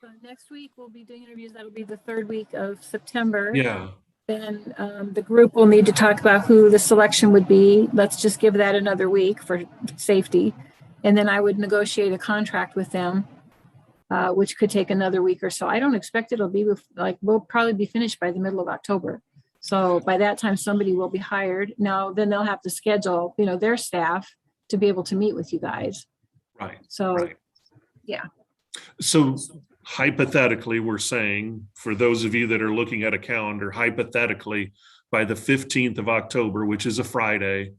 So next week we'll be doing interviews. That'll be the 3rd week of September. Yeah. Then the group will need to talk about who the selection would be. Let's just give that another week for safety. And then I would negotiate a contract with them, which could take another week or so. I don't expect it'll be we'll probably be finished by the middle of October. So by that time, somebody will be hired. Now, then they'll have to schedule, their staff to be able to meet with you guys. Right. So, right. Yeah. So hypothetically, we're saying, for those of you that are looking at a calendar, hypothetically, by the 15th of October, which is a Friday,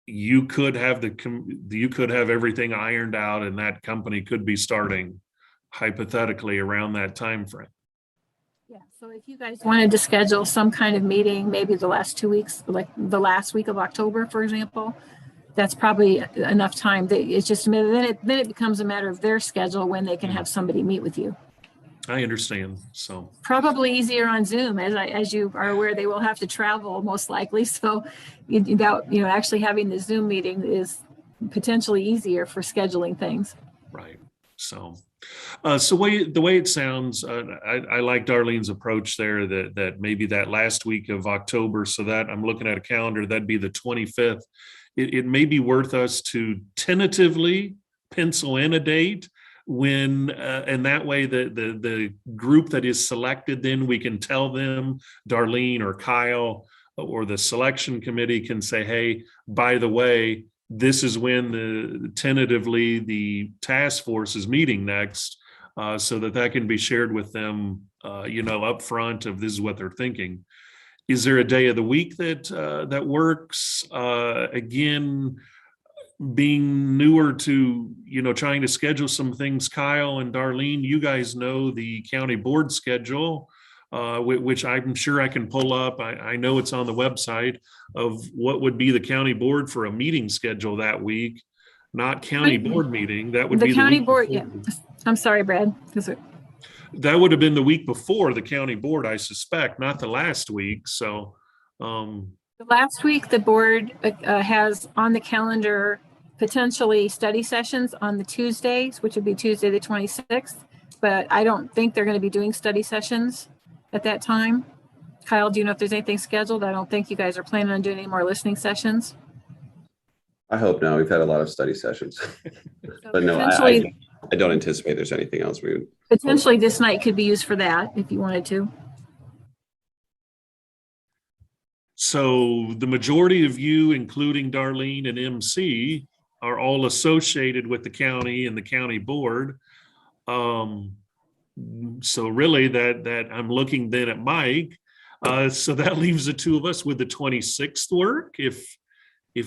you could have everything ironed out, and that company could be starting hypothetically around that time frame. Yeah. So if you guys wanted to schedule some kind of meeting, maybe the last 2 weeks, like the last week of October, for example, that's probably enough time. It's just then it becomes a matter of their schedule when they can have somebody meet with you. I understand. So probably easier on Zoom, as you are aware, they will have to travel most likely. So actually having the Zoom meeting is potentially easier for scheduling things. Right. So the way it sounds, I like Darlene's approach there, that maybe that last week of October, so that I'm looking at a calendar, that'd be the 25th. It may be worth us to tentatively pencil in a date when, and that way the group that is selected, then we can tell them, Darlene or Kyle or the selection committee can say, hey, by the way, this is when tentatively the task force is meeting next, so that can be shared with them, up front of this is what they're thinking. Is there a day of the week that works? Again, being newer to, trying to schedule some things, Kyle and Darlene, you guys know the county board schedule, which I'm sure I can pull up. I know it's on the website of what would be the county board for a meeting schedule that week, not county board meeting. That would be the county week board. before. Yeah. I'm sorry, Brad. That would have been the week before the county board, I suspect, not the last week. So the last week, the board has on the calendar potentially study sessions on the Tuesdays, which would be Tuesday the 26th. But I don't think they're going to be doing study sessions at that time? Kyle, do you know if there's anything scheduled? I don't think you guys are planning on doing any more listening sessions. I hope not. We've had a lot of study sessions. So But no, I don't anticipate there's anything else we would. potentially this night could be used for that if you wanted to. So the majority of you, including Darlene and MC, are all associated with the county and the county board. So really that I'm looking then at Mike. So that leaves the two of us. Would the 26th work? If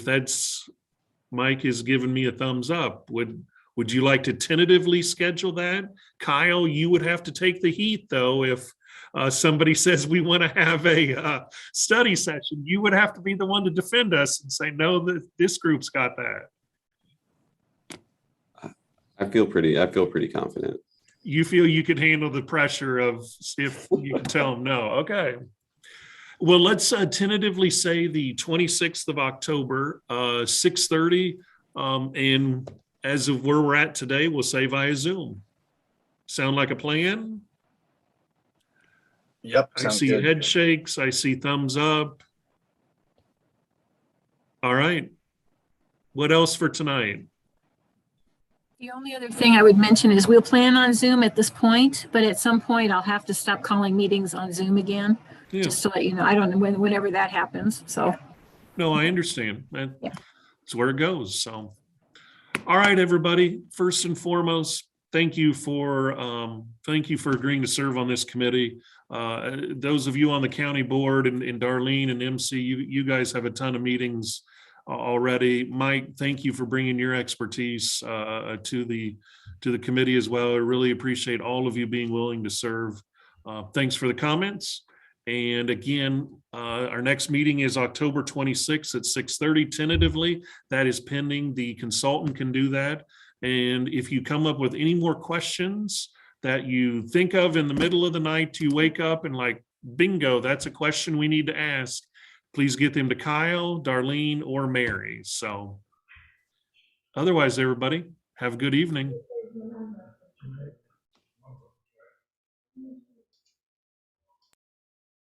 that's, Mike is giving me a thumbs up. Would you like to tentatively schedule that? Kyle, you would have to take the heat though. If somebody says we want to have a study session, you would have to be the one to defend us and say, no, this group's got that. I feel pretty confident. You feel you could handle the pressure of if you can tell them no. Okay. Well, let's tentatively say the 26th of October, 6:30. And as of where we're at today, we'll say via Zoom. Sound like a plan? Yep. I sounds see good. head shakes. I see thumbs up. All right. What else for tonight? The only other thing I would mention is we'll plan on Zoom at this point, but at some point I'll have to stop calling meetings on Zoom again, Yeah. just to let you know. I don't know whenever that happens. So No, I understand. Yeah. That's where it goes. So, all right, everybody. First and foremost, thank you for agreeing to serve on this committee. Those of you on the county board and Darlene and MC, you guys have a ton of meetings already. Mike, thank you for bringing your expertise to the committee as well. I really appreciate all of you being willing to serve. Thanks for the comments. And again, our next meeting is October 26th at 6:30 tentatively. That is pending. The consultant can do that. And if you come up with any more questions that you think of in the middle of the night, you wake up and like, bingo, that's a question we need to ask. Please get them to Kyle, Darlene, or Mary. So otherwise, everybody, have a good evening.